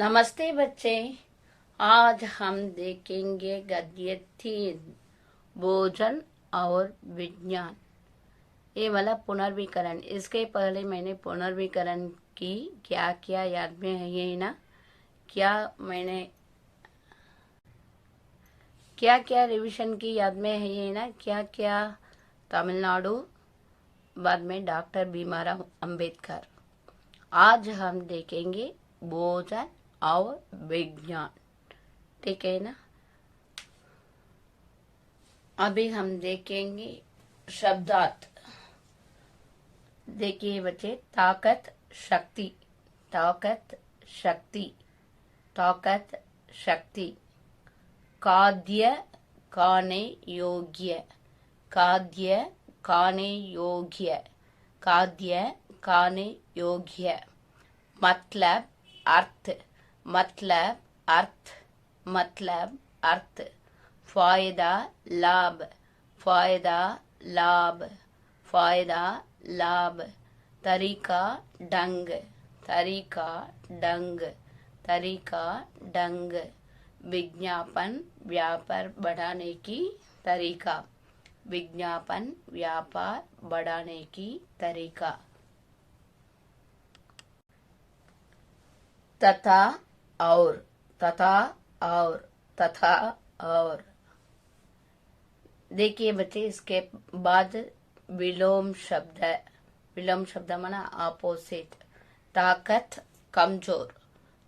नमस्ते बच्चे। आज हम देखेंगे गद्य 3 भोजन और विज्ञान। ये वाला पुनर्वीकरण। इसके पहले मैंने पुनर्वीकरण की क्या क्या याद में है ये ना, क्या क्या रिवीजन की याद में है ये ना, क्या क्या तमिलनाडु, बाद में डॉक्टर भीमराव अंबेडकर। आज हम देखेंगे भोजन और विज्ञान, ठीक है ना। अभी हम देखेंगे शब्दार्थ। देखिए बच्चे, ताकत शक्ति, ताकत शक्ति, ताकत शक्ति। खाद्य खाने योग्य, खाद्य खाने योग्य, खाद्य खाने योग्य। मतलब अर्थ, मतलब अर्थ, मतलब अर्थ। फायदा लाभ, फायदा लाभ, फायदा लाभ। तरीका ढंग, तरीका ढंग, तरीका ढंग। विज्ञापन व्यापार बढ़ाने की तरीका, विज्ञापन व्यापार बढ़ाने की तरीका। तथा और, तथा और, तथा और। देखिए बच्चे, इसके बाद विलोम शब्द। विलोम शब्द माना ऑपोजिट। ताकत कमजोर,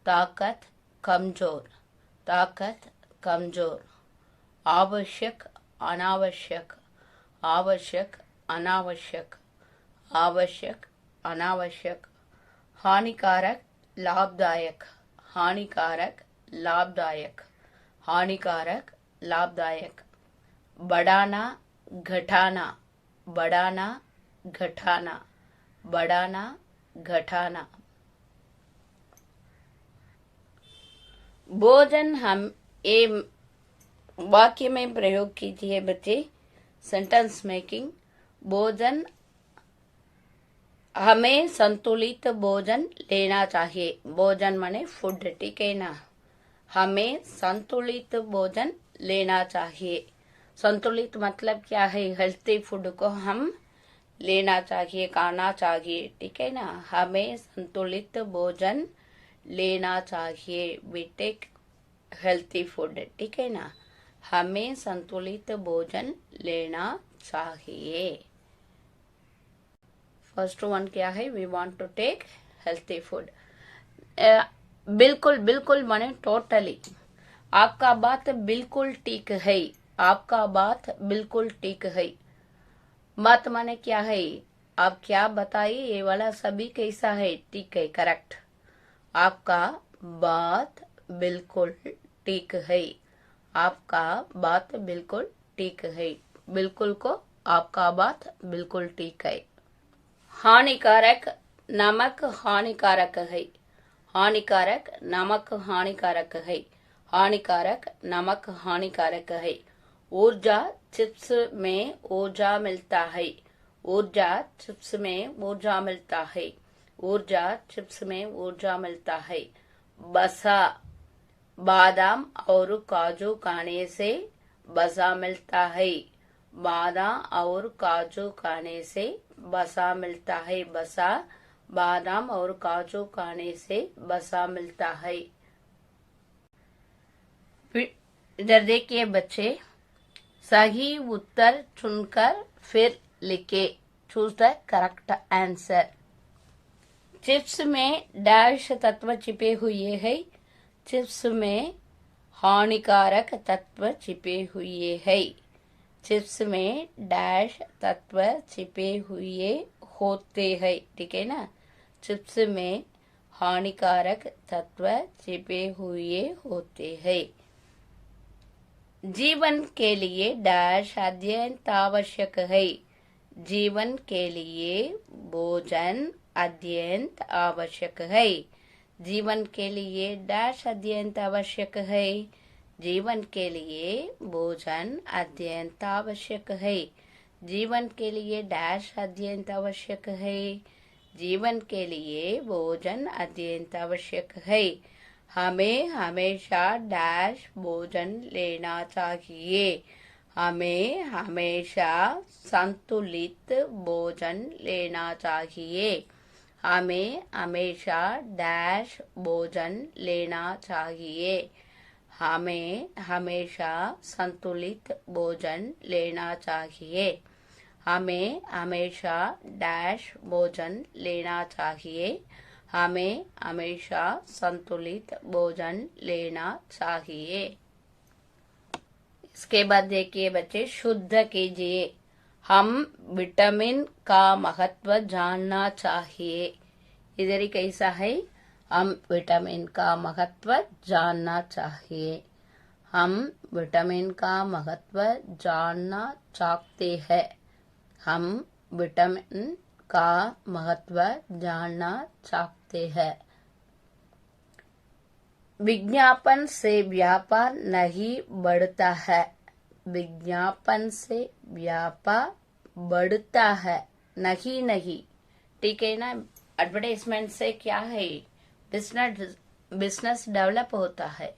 ताकत कमजोर, ताकत कमजोर। आवश्यक अनावश्यक, आवश्यक अनावश्यक, आवश्यक अनावश्यक। हानिकारक लाभदायक, हानिकारक लाभदायक, हानिकारक लाभदायक। बढ़ाना घटाना, बढ़ाना घटाना, बढ़ाना घटाना। भोजन हम ये वाक्य में प्रयोग कीजिए बच्चे, सेंटेंस मेकिंग। भोजन, हमें संतुलित भोजन लेना चाहिए। भोजन माने फूड, ठीक है ना। हमें संतुलित भोजन लेना चाहिए। संतुलित मतलब क्या है? हेल्थी फूड को हम लेना चाहिए, खाना चाहिए, ठीक है ना। हमें संतुलित भोजन लेना चाहिए। वी टेक हेल्थी फूड, ठीक है ना। हमें संतुलित भोजन लेना चाहिए। फर्स्ट वन क्या है? We want to take healthy food. बिल्कुल, बिल्कुल माने टोटली। आपका बात बिल्कुल ठीक है, आपका बात बिल्कुल ठीक है। बात माने क्या है? आप क्या बताइए, ये वाला सभी कैसा है? ठीक है, करेक्ट। आपका बात बिल्कुल ठीक है, आपका बात बिल्कुल ठीक है। बिल्कुल को आपका बात बिल्कुल ठीक है। हानिकारक नमक हानिकारक है, हानिकारक नमक हानिकारक है, हानिकारक नमक हानिकारक है। ऊर्जा चिप्स में ऊर्जा मिलता है, ऊर्जा चिप्स में ऊर्जा मिलता है, ऊर्जा चिप्स में ऊर्जा मिलता है। बसा, बादाम और काजू खाने से बसा मिलता है, बादाम और काजू खाने से बसा मिलता है। बसा, बादाम और काजू खाने से बसा मिलता है। इधर देखिए बच्चे, सही उत्तर चुनकर फिर लिखे। Choose the correct answer. Chips में डैश तत्व छिपे हुए हैं, चिप्स में हानिकारक तत्व छिपे हुए हैं। चिप्स में डैश तत्व छिपे हुए होते हैं, ठीक है ना। चिप्स में हानिकारक तत्व छिपे हुए होते हैं। जीवन के लिए डैश अत्यंत आवश्यक है, जीवन के लिए भोजन अत्यंत आवश्यक है। जीवन के लिए डैश अत्यंत आवश्यक है, जीवन के लिए भोजन अत्यंत आवश्यक है। जीवन के लिए डैश अत्यंत आवश्यक है, जीवन के लिए भोजन अत्यंत आवश्यक है। हमें हमेशा डैश भोजन लेना चाहिए। हमें हमेशा संतुलित भोजन लेना चाहिए। हमें हमेशा डैश भोजन लेना चाहिए। हमें हमेशा संतुलित भोजन लेना चाहिए। हमें हमेशा डैश भोजन लेना चाहिए। हमें हमेशा संतुलित भोजन लेना चाहिए। इसके बाद देखिए बच्चे, शुद्ध कीजिए। हम विटामिन का महत्व जानना चाहिए। इधर कैसा है, हम विटामिन का महत्व जानना चाहिए। हम विटामिन का महत्व जानना चाहते हैं। हम विटामिन का महत्व जानना चाहते हैं। विज्ञापन से व्यापार नहीं बढ़ता है। विज्ञापन से व्यापार बढ़ता है, नहीं। ठीक है ना। एडवर्टाइजमेंट से क्या है, बिजनेस डेवलप होता है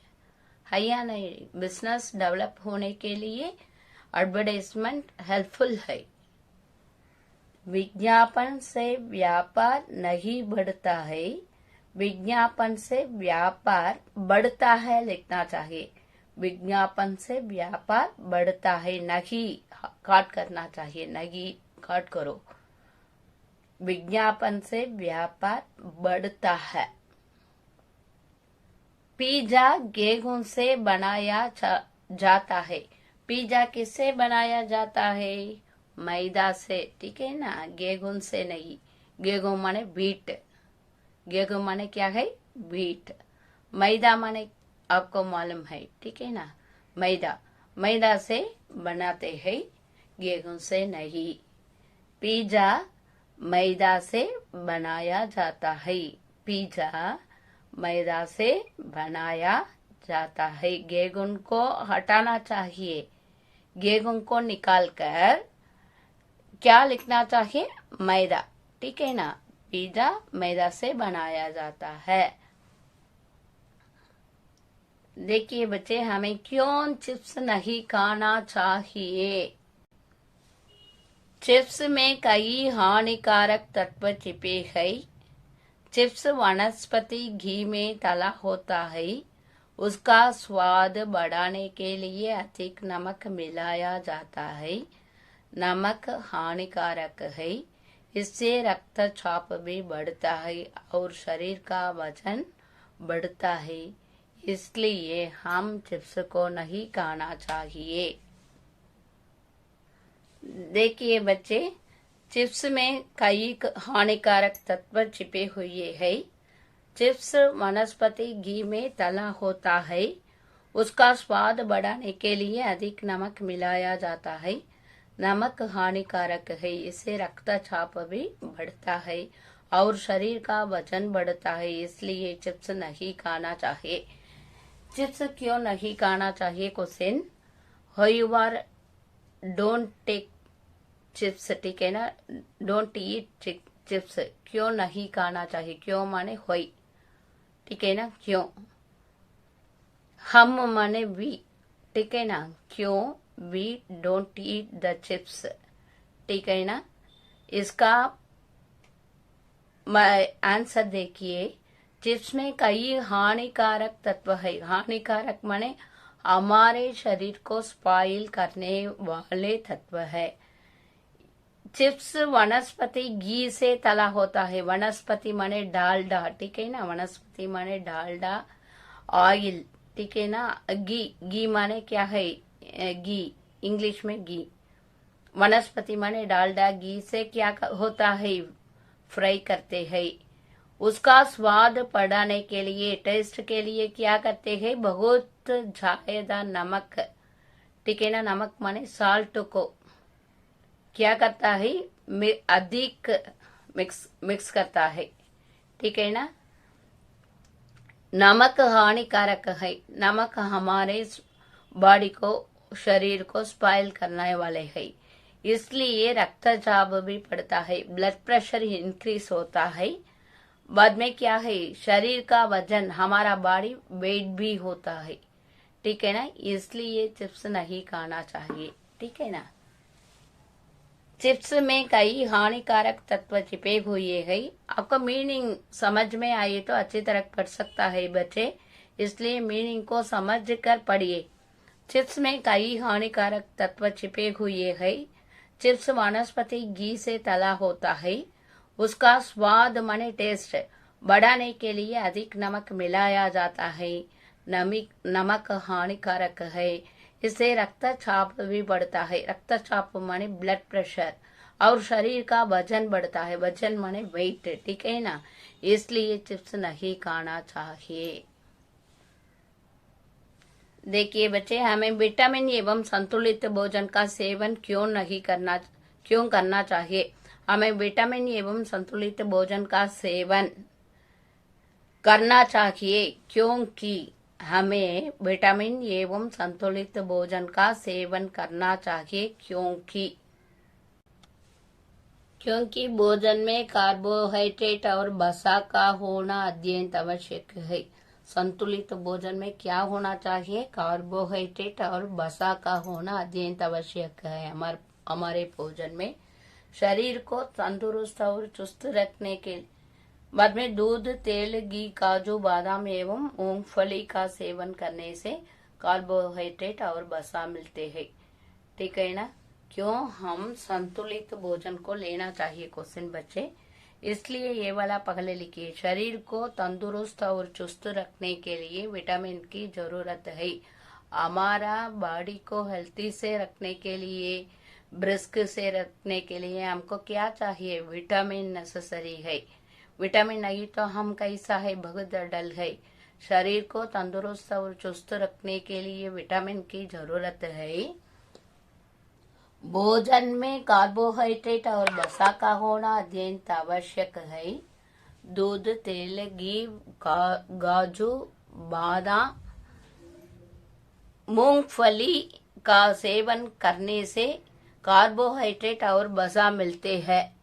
या नहीं। बिजनेस डेवलप होने के लिए एडवर्टाइजमेंट हेल्पफुल है। विज्ञापन से व्यापार नहीं बढ़ता है। विज्ञापन से व्यापार बढ़ता है लिखना चाहिए। विज्ञापन से व्यापार बढ़ता है, नहीं काट करना चाहिए, नहीं काट करो। विज्ञापन से व्यापार बढ़ता है। पिज्जा गेहूं से बनाया जाता है। पिज्जा किससे बनाया जाता है, मैदा से। ठीक है ना, गेहूं से नहीं। गेहूं माने व्हीट। गेहूं माने क्या है, व्हीट। मैदा माने आपको मालूम है, ठीक है ना। मैदा से बनाते हैं, गेहूं से नहीं। पिज्जा मैदा से बनाया जाता है। पिज्जा मैदा से बनाया जाता है। गेहूं को हटाना चाहिए। गेहूं को निकालकर क्या लिखना चाहिए, मैदा। ठीक है ना। पिज्जा मैदा से बनाया जाता है। देखिए बच्चे, हमें क्यों चिप्स नहीं खाना चाहिए। चिप्स में कई हानिकारक तत्व छिपे हैं। चिप्स वनस्पति घी में तला होता है। उसका स्वाद बढ़ाने के लिए अधिक नमक मिलाया जाता है। नमक हानिकारक है। इससे रक्तचाप भी बढ़ता है और शरीर का वजन बढ़ता है। इसलिए हम चिप्स को नहीं खाना चाहिए। देखिए बच्चे, चिप्स में कई हानिकारक तत्व छिपे हुए हैं। चिप्स वनस्पति घी में तला होता है। उसका स्वाद बढ़ाने के लिए अधिक नमक मिलाया जाता है। नमक हानिकारक है। इससे रक्तचाप भी बढ़ता है और शरीर का वजन बढ़ता है। इसलिए चिप्स नहीं खाना चाहिए। चिप्स क्यों नहीं खाना चाहिए, question. However don't take chips. ठीक है ना, डोंट ईट चिप्स। क्यों नहीं खाना चाहिए, क्यों माने होई। ठीक है ना, क्यों। हम माने वी। ठीक है ना, क्यों we don't eat the chips. ठीक है ना। इसका आंसर देखिए, चिप्स में कई हानिकारक तत्व है। हानिकारक माने हमारे शरीर को स्पॉइल करने वाले तत्व है। चिप्स वनस्पति घी से तला होता है। वनस्पति माने डालडा। ठीक है ना, वनस्पति माने डालडा, ऑयल। ठीक है ना। घी माने क्या है, घी, इंग्लिश में घी। वनस्पति माने डालडा। घी से क्या होता है, फ्राई करते हैं। उसका स्वाद बढ़ाने के लिए, टेस्ट के लिए क्या करते हैं, बहुत ज्यादा नमक। ठीक है ना, नमक माने साल्ट को क्या करता है, अधिक मिक्स करता है। ठीक है ना। नमक हानिकारक है। नमक हमारे बॉडी को, शरीर को स्पॉइल करने वाले है। इसलिए रक्तचाप भी बढ़ता है, ब्लड प्रेशर इंक्रीज होता है बाद में क्या है, शरीर का वजन, हमारा बॉडी वेट भी होता है, ठीक है ना, इसलिए चिप्स नहीं खाना चाहिए, ठीक है ना। चिप्स में कई हानिकारक तत्व छिपे हुए हैं। आपको मीनिंग समझ में आए तो अच्छी तरह पढ़ सकता है बच्चे, इसलिए मीनिंग को समझ कर पढ़िए। चिप्स में कई हानिकारक तत्व छिपे हुए हैं। चिप्स वनस्पति घी से तला होता है। उसका स्वाद माने टेस्ट बढ़ाने के लिए अधिक नमक मिलाया जाता है। नमक हानिकारक है। इससे रक्तचाप भी बढ़ता है। रक्तचाप माने ब्लड प्रेशर, और शरीर का वजन बढ़ता है। वजन माने वेट, ठीक है ना, इसलिए चिप्स नहीं खाना चाहिए। देखिए बच्चे, हमें विटामिन एवं संतुलित भोजन का सेवन क्यों करना चाहिए। हमें विटामिन एवं संतुलित भोजन का सेवन करना चाहिए क्योंकि हमें विटामिन एवं संतुलित भोजन का सेवन करना चाहिए क्योंकि भोजन में कार्बोहाइड्रेट और वसा का होना अत्यंत आवश्यक है। संतुलित भोजन में क्या होना चाहिए, कार्बोहाइड्रेट और वसा का होना अत्यंत आवश्यक है हमारे भोजन में। शरीर को तंदुरुस्त और चुस्त रखने के बाद में दूध, तेल, घी, काजू, बादाम एवं मूंगफली का सेवन करने से कार्बोहाइड्रेट और वसा मिलते हैं, ठीक है ना। क्यों हम संतुलित भोजन को लेना चाहिए, क्वेश्चन बच्चे, इसलिए ये वाला पहले लिखिए। शरीर को तंदुरुस्त और चुस्त रखने के लिए विटामिन की जरूरत है। हमारा बॉडी को हेल्थी से रखने के लिए, ब्रिस्क से रखने के लिए हमको क्या चाहिए, विटामिन नेसेसरी है। विटामिन नहीं तो हम कैसा है, बहुत डल है। शरीर को तंदुरुस्त और चुस्त रखने के लिए विटामिन की जरूरत है। भोजन में कार्बोहाइड्रेट और वसा का होना अत्यंत आवश्यक है। दूध, तेल, घी, काजू, बादाम, मूंगफली का सेवन करने से कार्बोहाइड्रेट और वसा मिलते हैं।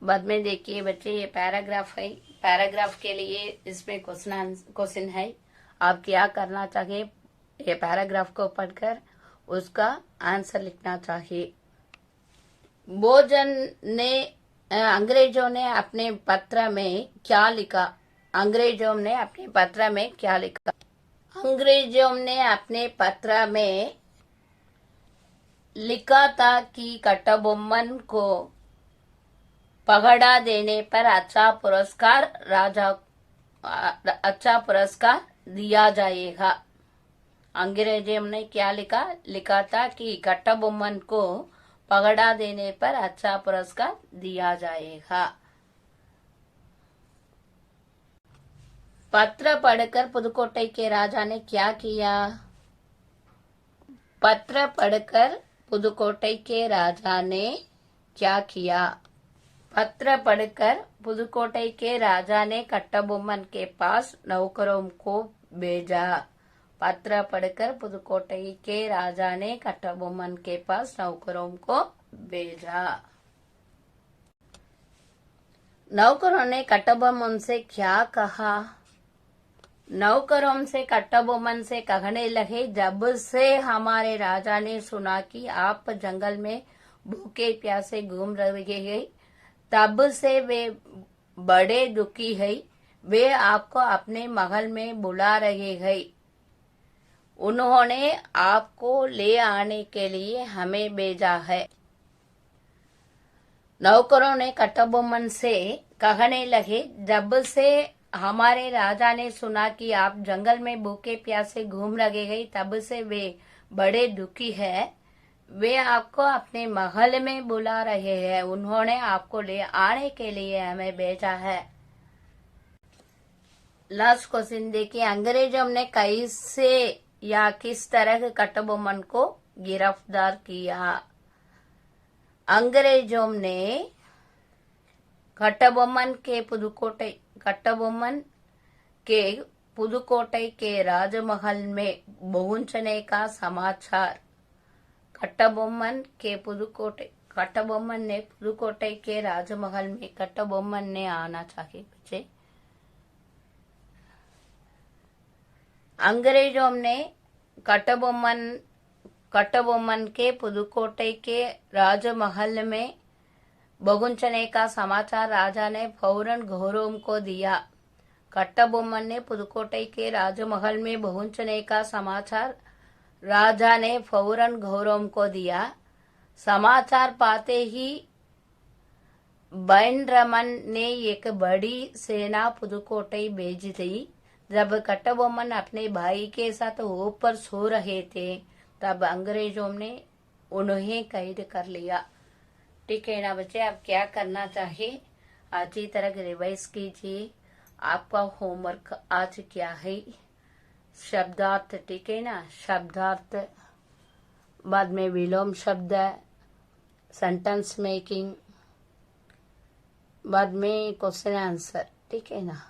बाद में देखिए बच्चे, ये पैराग्राफ है। पैराग्राफ के लिए इसमें क्वेश्चन है। आप क्या करना चाहिए, ये पैराग्राफ को पढ़कर उसका आंसर लिखना चाहिए। अंग्रेजों ने अपने पत्र में क्या लिखा। अंग्रेजों ने अपने पत्र में क्या लिखा। अंग्रेजों ने अपने पत्र में लिखा था कि कट्टबोम्मन को पगड़ा देने पर अच्छा पुरस्कार दिया जाएगा। अंग्रेजों ने क्या लिखा था कि कट्टबोम्मन को पगड़ा देने पर अच्छा पुरस्कार दिया जाएगा। पत्र पढ़कर पुदुकोट्टई के राजा ने क्या किया। पत्र पढ़कर पुदुकोट्टई के राजा ने क्या किया। पत्र पढ़कर पुदुकोट्टई के राजा ने कट्टबोम्मन के पास नौकरों को भेजा। पत्र पढ़कर पुदुकोट्टई के राजा ने कट्टबोम्मन के पास नौकरों को भेजा। नौकरों ने कट्टबोम्मन से क्या कहा। नौकरों से कट्टबोम्मन से कहने लगे, जब से हमारे राजा ने सुना कि आप जंगल में भूखे प्यासे घूम रहे हैं, तब से वे बड़े दुखी है। वे आपको अपने महल में बुला रहे हैं। उन्होंने आपको ले आने के लिए हमें भेजा है। नौकरों ने कट्टबोम्मन से कहने लगे, जब से हमारे राजा ने सुना कि आप जंगल में भूखे प्यासे घूम रहे हैं, तब से वे बड़े दुखी है। वे आपको अपने महल में बुला रहे हैं। उन्होंने आपको ले आने के लिए हमें भेजा है। लास्ट क्वेश्चन देखिए, अंग्रेजों ने कैसे या किस तरह कट्टबोम्मन को गिरफ्तार किया। अंग्रेजों ने कट्टबोम्मन के पुदुकोट्टई के राजमहल में पहुंचने का समाचार। कट्टबोम्मन ने पुदुकोट्टई के राजमहल में कट्टबोम्मन ने आना चाहिए बच्चे। अंग्रेजों ने कटबोम्मन के पुदुकोट्टई के राजमहल में पहुंचने का समाचार राजा ने फौरन घौरों को दिया। कट्टबोम्मन ने पुदुकोट्टई के राजमहल में पहुंचने का समाचार राजा ने फौरन घौरों को दिया। समाचार पाते ही बैनरमन ने एक बड़ी सेना पुदुकोट्टई भेज दी। जब कट्टबोम्मन अपने भाई के साथ ऊपर सो रहे थे तब अंग्रेजों ने उन्हें कैद कर लिया। ठीक है ना बच्चे, आप क्या करना चाहिए अच्छी तरह रिवाइज कीजिए। आपका होमवर्क आज क्या है, शब्दार्थ, ठीक है ना, शब्दार्थ, बाद में विलोम शब्द, सेंटेंस मेकिंग, बाद में क्वेश्चन आंसर, ठीक है ना।